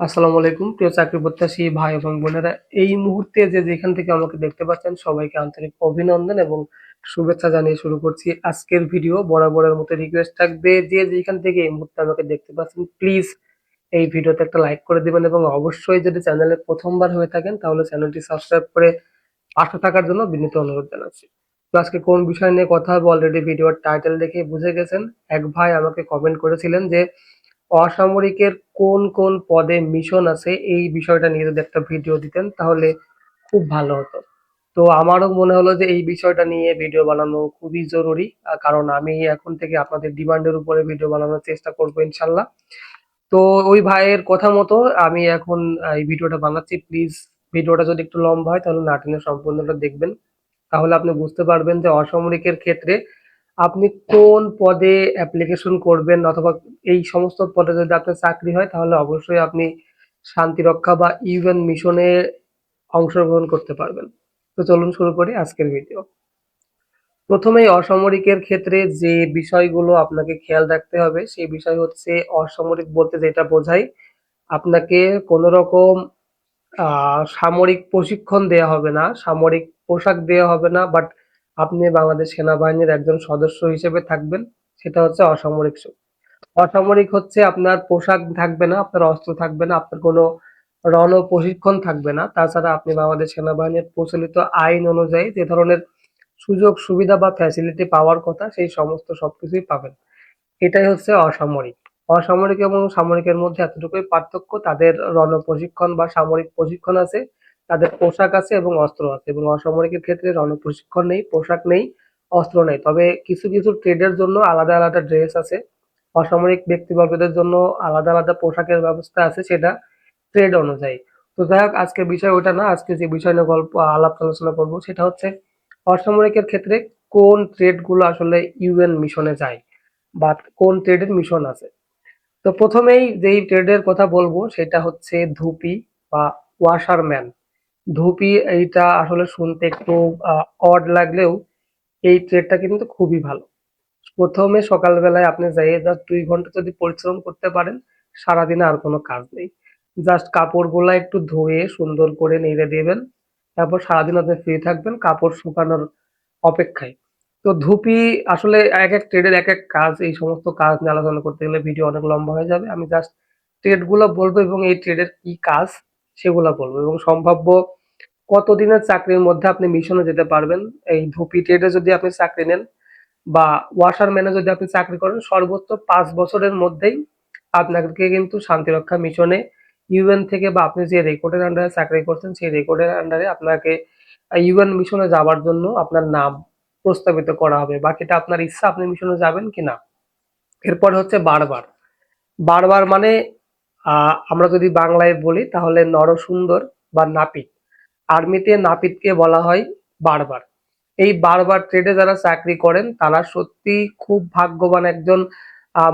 আসসালামু আলাইকুম প্রিয় চাকরি প্রত্যাশী ভাই এবং বোনেরা। এই মুহূর্তে যে যেখান থেকে আমাকে দেখতে পাচ্ছেন সবাইকে আন্তরিক অভিনন্দন এবং শুভেচ্ছা জানিয়ে শুরু করছি আজকের ভিডিও। বরাবরের মতো রিকোয়েস্ট থাকবে, যে যেখান থেকে এই মুহূর্তে আমাকে দেখতে পাচ্ছেন প্লিজ এই ভিডিওতে একটা লাইক করে দিবেন এবং অবশ্যই যদি চ্যানেলে প্রথমবার হয়ে থাকেন তাহলে চ্যানেলটি সাবস্ক্রাইব করে পাশে থাকার জন্য বিনীত অনুরোধ জানাচ্ছি। তো আজকে কোন বিষয় নিয়ে কথা হবে অলরেডি ভিডিওর টাইটেল দেখে বুঝে গেছেন। এক ভাই আমাকে কমেন্ট করেছিলেন যে অসামরিকের কোন কোন পদে মিশন আছে এই বিষয়টা নিয়ে যদি একটা ভিডিও দিতেন তাহলে খুব ভালো হতো। তো আমারও মনে হলো যে এই বিষয়টা নিয়ে ভিডিও বানানো খুবই জরুরি, কারণ আমি এখন থেকে আপনাদের ডিমান্ডের উপরে ভিডিও বানানোর চেষ্টা করবো ইনশাল্লাহ। তো ওই ভাইয়ের কথা মতো আমি এখন এই ভিডিওটা বানাচ্ছি। প্লিজ ভিডিওটা যদি একটু লম্বা হয় তাহলে না টেনে সম্পূর্ণটা দেখবেন, তাহলে আপনি বুঝতে পারবেন যে অসামরিকের ক্ষেত্রে আপনি কোন পদে অ্যাপ্লিকেশন করবেন, অথবা এই সমস্ত পদে যদি আপনার চাকরি হয় তাহলে অবশ্যই আপনি শান্তিরক্ষা বা ইউএন মিশনে অংশগ্রহণ করতে পারবেন। তো চলুন শুরু করি আজকের ভিডিও। প্রথমেই অসামরিকের ক্ষেত্রে যে বিষয়গুলো আপনাকে খেয়াল রাখতে হবে সেই বিষয় হচ্ছে, অসামরিক বলতে যেটা বোঝায় আপনাকে কোনো রকম সামরিক প্রশিক্ষণ দেয়া হবে না, সামরিক পোশাক দেয়া হবে না, বাট আপনি বাংলাদেশ সেনাবাহিনীর একজন সদস্য হিসেবে থাকবেন। সেটা হচ্ছে অসামরিক সুখ। অসামরিক হচ্ছে আপনার পোশাক থাকবে না, আপনার অস্ত্র থাকবে না, আপনার কোনো রণ প্রশিক্ষণ থাকবে না। তাছাড়া আপনি বাংলাদেশ সেনাবাহিনীর প্রচলিত আইন অনুযায়ী যে ধরনের সুযোগ সুবিধা বা ফ্যাসিলিটি পাওয়ার কথা সেই সমস্ত সবকিছুই পাবেন। এটাই হচ্ছে অসামরিক। অসামরিক এবং সামরিকের মধ্যে এতটুকুই পার্থক্য, তাদের রণ প্রশিক্ষণ বা সামরিক প্রশিক্ষণ আছে, তাদের পোশাক আছে এবং অস্ত্র আছে। এবং অসামরিকের ক্ষেত্রে রণ প্রশিক্ষণ নেই, পোশাক নেই, অস্ত্র নেই। তবে কিছু কিছু ট্রেডের জন্য আলাদা আলাদা ড্রেস আছে। অসামরিক ব্যক্তিবর্গদের জন্য আলাদা আলাদা পোশাকের ব্যবস্থা আছে, সেটা ট্রেড অনুযায়ী। তো যাই হোক, আজকের বিষয় ওটা না। আজকে যে বিষয় নিয়ে গল্প আলাপ আলোচনা করবো সেটা হচ্ছে অসামরিকের ক্ষেত্রে কোন ট্রেড গুলো আসলে ইউএন মিশনে যায় বা কোন ট্রেডের মিশন আছে। তো প্রথমেই যেই ট্রেডের কথা বলবো সেটা হচ্ছে ধুপি বা ওয়াশারম্যান। ধুপি এইটা আসলে শুনতে একটু অড লাগলেও এই ট্রেডটা কিন্তু খুবই ভালো। প্রথমে সকালবেলায় আপনি যাইয়ে জাস্ট 2 ঘন্টা যদি পরিশ্রম করতে পারেন, সারাদিনে আর কোনো কাজ নেই। জাস্ট কাপড়গুলা একটু ধুয়ে সুন্দর করে নেড়ে দিবেন, তারপর সারাদিন আপনি ফ্রি থাকবেন কাপড় শুকানোর অপেক্ষায়। তো ধুপি আসলে এক এক ট্রেডের এক এক কাজ, এই সমস্ত কাজ নিয়ে আলোচনা করতে গেলে ভিডিও অনেক লম্বা হয়ে যাবে। আমি জাস্ট ট্রেড গুলো বলবো এবং এই ট্রেডের কি কাজ সেগুলা বলবো, এবং সম্ভাব্য কতদিনের চাকরির মধ্যে আপনি মিশনে যেতে পারবেন। এই ধুপি ট্রেডে যদি আপনি চাকরি নেন বা ওয়াশারম্যানে যদি আপনি চাকরি করেন, সর্বোচ্চ 5 বছরের মধ্যেই আপনাকে কিন্তু শান্তিরক্ষা মিশনে ইউএন থেকে বা আপনি যে রেকর্ডের আন্ডারে চাকরি করছেন সেই রেকর্ডের আন্ডারে আপনাকে ইউএন মিশনে যাওয়ার জন্য আপনার নাম প্রস্তাবিত করা হবে। বাকিটা আপনার ইচ্ছা, আপনি মিশনে যাবেন কিনা। এরপর হচ্ছে বারবার। বারবার মানে আমরা যদি বাংলায় বলি তাহলে নরসুন্দর বা নাপিত। আর্মিতে নাপিতকে বলা হয় বারবার। এই বারবার ট্রেডে যারা চাকরি করেন তারা সত্যি খুব ভাগ্যবান একজন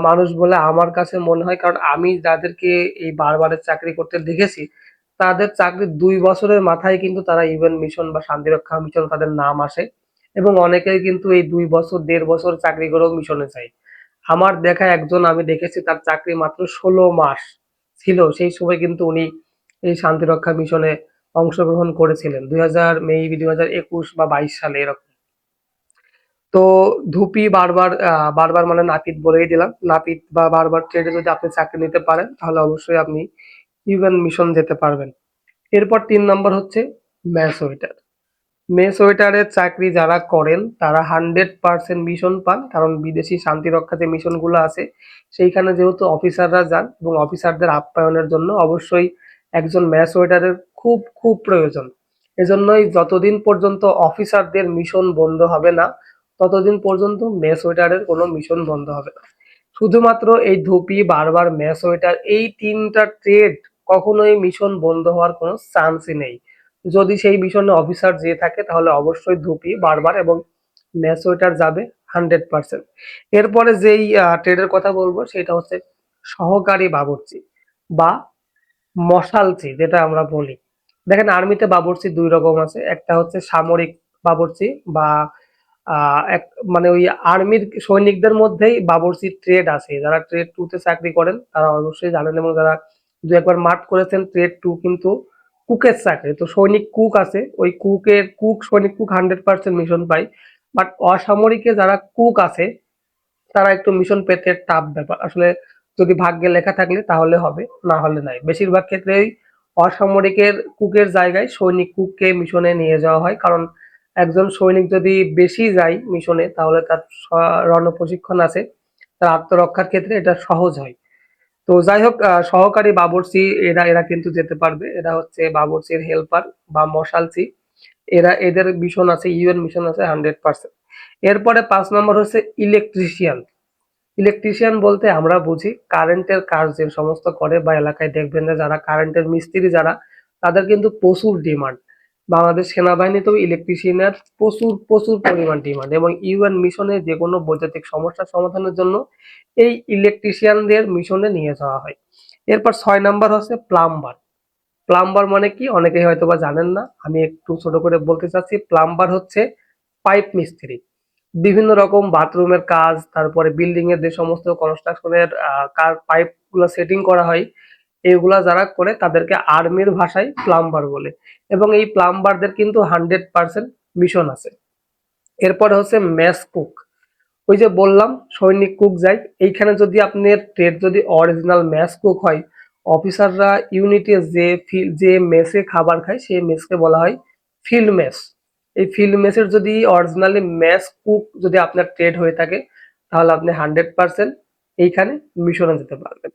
মানুষ বলে আমার কাছে মনে হয়, কারণ আমি যাদেরকে এই বারবারের চাকরি করতে দেখেছি তাদের চাকরির 2 বছরের মাথায় কিন্তু তারা ইউএন মিশন বা শান্তিরক্ষা মিশন তাদের নাম আসে, এবং অনেকেই কিন্তু এই 2 বছর 1.5 বছর চাকরি করেও মিশনে যায়। আমার দেখা একজন আমি দেখেছি তার চাকরি মাত্র 16 মাস ছিল, সেই সময় কিন্তু উনি এই শান্তিরক্ষা মিশনে অংশগ্রহণ করেছিলেন 2021 বা 22 সালে এরকম। তো ধুপি বারবার বারবার মানে নাপিত বলেই দিলাম। নাপিত বা বারবার ট্রেডে যদি আপনি চাকরি নিতে পারেন তাহলে অবশ্যই আপনি ইউএন মিশন যেতে পারবেন। এরপর 3 নম্বর হচ্ছে ম্যাস ওয়েটার। মেস ওয়েটারের চাকরি যারা করেন তারা 100% মিশন পান, কারণ বিদেশি শান্তিরক্ষা যে মিশন গুলো আছে সেইখানে যেহেতু অফিসাররা যান এবং অফিসারদের আপ্যায়নের জন্য অবশ্যই একজন ম্যাস ওয়েটারের খুব খুব প্রয়োজন। এজন্যই যতদিন পর্যন্ত অফিসারদের মিশন বন্ধ হবে না ততদিন পর্যন্ত মেস ওয়েটারের কোনো মিশন বন্ধ হবে না। শুধুমাত্র এই ধুপি বারবার ম্যাস ওয়েটার এই 3টা ট্রেড কখনোই মিশন বন্ধ হওয়ার কোনো চান্সই নেই। যদি সেই মিশনে অফিসার যে থাকে তাহলে অবশ্যই ধুপি বারবার এবং ম্যাচ ওয়েটার যাবে 100%। এরপরে যেই ট্রেডের কথা বলবো সেটা হচ্ছে সহকারী বাবুর্চি বা মশালচি যেটা আমরা বলি। দেখেন আর্মিতে বাবুর্চি 2 রকম আছে, একটা হচ্ছে সামরিক বাবুর্চি বা এক মানে ওই আর্মির সৈনিকদের মধ্যেই বাবুর্চি ট্রেড আছে। যারা ট্রেড 2 তে চাকরি করেন তারা অবশ্যই জানেন, এবং যারা দু একবার মাঠ করেছেন। ট্রেড 2 কিন্তু কুকের চাকরি। তো সৈনিক কুক আছে, ওই সৈনিক কুক 100% মিশন পায়। বাট অসামরিকে যারা কুক আছে তারা একটু মিশন পেতে টাফ ব্যাপার। আসলে যদি ভাগ্যে লেখা থাকলে তাহলে হবে, না হলে নাই। বেশিরভাগ ক্ষেত্রেই অসামরিকের কুকের জায়গায় সৈনিক কুককে মিশনে নিয়ে যাওয়া হয়। কারণ একজন সৈনিক যদি বেশি যায় মিশনে তাহলে তার রণ প্রশিক্ষণ আছে, তার আত্মরক্ষার ক্ষেত্রে এটা সহজ হয়। তো যাই হোক, সহকারী বাবুর্চি এরা এরা কিন্তু যেতে পারবে। এরা হচ্ছে বাবুর্চির হেল্পার বা মশালচি। এদের মিশন আছে, ইউএন মিশন আছে 100%। এরপরে 5 নম্বর হচ্ছে ইলেকট্রিশিয়ান। ইলেকট্রিশিয়ান বলতে আমরা বুঝি কারেন্টের কাজ যে সমস্ত করে, বা এলাকায় দেখবেন যে যারা কারেন্টের মিস্ত্রি যারা, তাদের কিন্তু প্রচুর ডিমান্ড। বাংলাদেশ সেনাবাহিনীতেও ইলেকট্রিশিয়ানের প্রচুর প্রচুর পরিমাণ ডিমান্ড, এবং ইউএন মিশনে যে কোনো বৈদ্যুতিক সমস্যার সমাধানের জন্য এই ইলেকট্রিশিয়ানদের মিশনে নিয়ে যাওয়া হয়। এরপর 6 নাম্বার হচ্ছে প্লাম্বার। প্লাম্বার মানে কি অনেকেই হয়তো বা জানেন না, আমি একটু ছোট করে বলতে চাচ্ছি। প্লাম্বার হচ্ছে পাইপ মিস্ত্রি। বিভিন্ন রকম বাথরুমের কাজ, তারপরে বিল্ডিং এর যে সমস্ত কনস্ট্রাকশনের পাইপ গুলো সেটিং করা হয়, এগুলা যারা করে তাদেরকে আর্মির ভাষায় প্লাম্বার বলে। এবং এই প্লাম্বারদের কিন্তু 100% মিশন আছে। এরপরে হচ্ছে মেস কুক। ওই যে বললাম সৈনিক কুক যাই, এইখানে যদি আপনার ট্রেড যদি অরিজিনাল মেস কুক হয়, অফিসাররা ইউনিটে যে মেসে খাবার খায় সেই মেসকে বলা হয় ফিল্ড মেস। এই ফিল্ড মেসের যদি অরিজিনালি মেস কুক যদি আপনার ট্রেড হয়ে থাকে, তাহলে আপনি 100% এইখানে মিশনে যেতে পারবেন।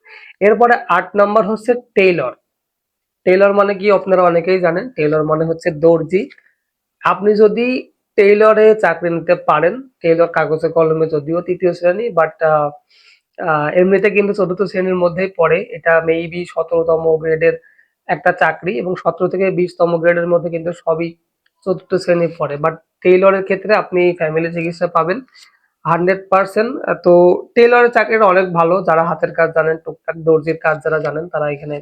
এরপরে 8 নাম্বার হচ্ছে টেইলর। টেইলর মানে কি আপনারা অনেকেই জানেন, টেইলর মানে হচ্ছে দর্জি। আপনি যদি টেইলরে চাকরি নিতে পারেন, টেইলর কাগজে কলমে যদিও 3য় শ্রেণী, বাট এমনিতে কিন্তু 4র্থ শ্রেণীর মধ্যেই পড়ে। এটা মেবি 17তম গ্রেডের একটা চাকরি, এবং 17 থেকে 20তম গ্রেডের মধ্যে কিন্তু সবই 4র্থ শ্রেণী পড়ে। বাট টেইলরের ক্ষেত্রে আপনি ফ্যামিলি চিকিৎসা পাবেন 100%। তো টেইলরের চাকরিটা অনেক ভালো। যারা হাতের কাজ জানেন, টুকটাক দর্জির কাজ যারা জানেন, তারা এখানে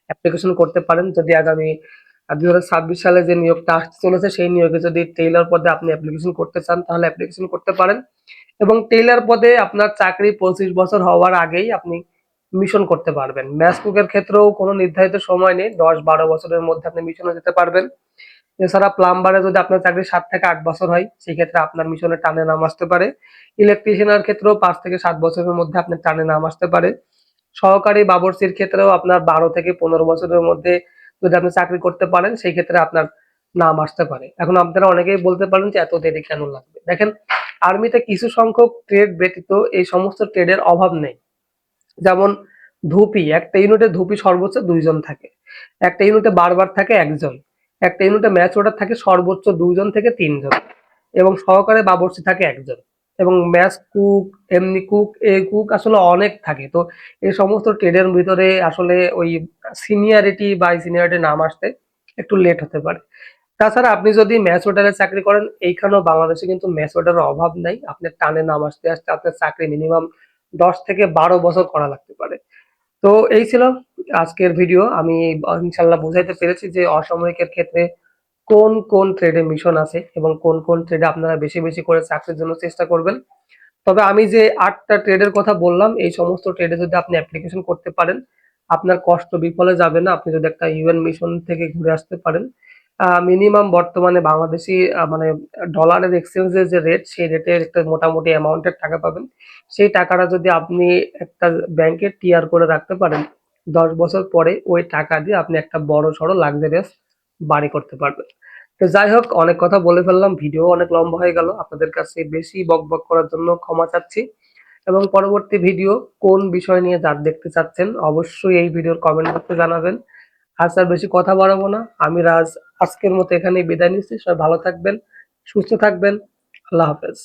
অ্যাপ্লিকেশন করতে পারেন। যদি আগামী 2026 সালে যে নিয়োগটা আসতে চলেছে, সেই নিয়োগে যদি টেইলর পদে আপনি অ্যাপ্লিকেশন করতে চান, তাহলে অ্যাপ্লিকেশন করতে পারেন। এবং টেইলর পদে আপনার চাকরি 25 বছর হওয়ার আগেই আপনি মিশন করতে পারবেন। ম্যাচ কুকের ক্ষেত্রেও কোনো নির্ধারিত সময় নেই, 10-12 বছরের মধ্যে আপনি মিশনে যেতে পারবেন। এছাড়া প্লাম্বারে যদি আপনার চাকরি 7 থেকে 8 বছর হয়, সেই ক্ষেত্রে আপনার মিশনে টানে নাম আসতে পারে। ইলেকট্রিশিয়ানের ক্ষেত্রেও 5 থেকে 7 বছরের মধ্যে আপনার টানে নাম আসতে পারে। সহকারী বাবুর্চির ক্ষেত্রেও আপনার 12 থেকে 15 বছরের মধ্যে যদি আপনি চাকরি করতে পারেন, সেই ক্ষেত্রে আপনার নাম আসতে পারে। এখন আপনারা অনেকেই বলতে পারেন যে এত দেরি কেন লাগবে। দেখেন, আর্মিতে কিছু সংখ্যক ট্রেড ব্যতীত এই সমস্ত ট্রেডের অভাব নেই। যেমন ধুপি, একটা ইউনিটে ধুপি সর্বোচ্চ 2 জন থাকে। একটা ইউনিটে বারবার থাকে 1 জন। একটা ইউনিটে ম্যাচ অর্ডার থাকে সর্বোচ্চ 2 জন থেকে 3 জন। এবং সহকারে বাবুর্চি থাকে 1 জন। এবং ম্যাচ কুক, এমনি কুক, এ কুক আসলে অনেক থাকে। তো এই সমস্ত ট্রেডের ভিতরে আসলে ওই সিনিয়রিটির নাম আসতে একটু লেট হতে পারে। তাছাড়া আপনি যদি ম্যাচ অর্ডারে চাকরি করেন, এইখানেও বাংলাদেশে কিন্তু ম্যাচ অর্ডারের অভাব নাই। আপনার টানে নাম আসতে আসতে আপনার চাকরি মিনিমাম 10 থেকে 12 বছর করা লাগতে পারে। তো এই ছিল আজকের ভিডিও। আমি ইনশাল্লাহ বুঝাইতে পেরেছি যে অসামরিকের ক্ষেত্রে কোন কোন ট্রেডে মিশন আছে, এবং কোন কোন ট্রেডে আপনারা বেশি বেশি করে চাকরির জন্য চেষ্টা করবেন। তবে আমি যে 8টা ট্রেডের কথা বললাম, এই সমস্ত ট্রেডে যদি আপনি অ্যাপ্লিকেশন করতে পারেন, আপনার কষ্ট বিফলে যাবে না। আপনি যদি একটা ইউএন মিশন থেকে ঘুরে আসতে পারেন, মিনিমাম বর্তমানে বাংলাদেশি মানে ডলারের এক্সচেঞ্জের যে রেট, সেই রেটের একটা মোটামুটি অ্যামাউন্টের টাকা পাবেন। সেই টাকাটা যদি আপনি একটা ব্যাংকে টিআর করে রাখতে পারেন, 10 বছর পরে ওই টাকা দিয়ে আপনি একটা বড় সড়ো লাক্সারিয়াস বাড়ি করতে পারবেন। তো যাই হোক, অনেক কথা বলে ফেললাম, ভিডিও অনেক লম্বা হয়ে গেল। আপনাদের কাছে বেশি বকবক করার জন্য ক্ষমা চাচ্ছি। এবং পরবর্তী ভিডিও কোন বিষয় নিয়ে দেখতে চাচ্ছেন, অবশ্যই এই ভিডিওর কমেন্ট বক্সে জানাবেন। আজ আর বেশি কথা বাড়াবো না, আমি রাজ আজকের মতো এখানেই বিদায় নিচ্ছি। সবাই ভালো থাকবেন, সুস্থ থাকবেন। আল্লাহ হাফেজ।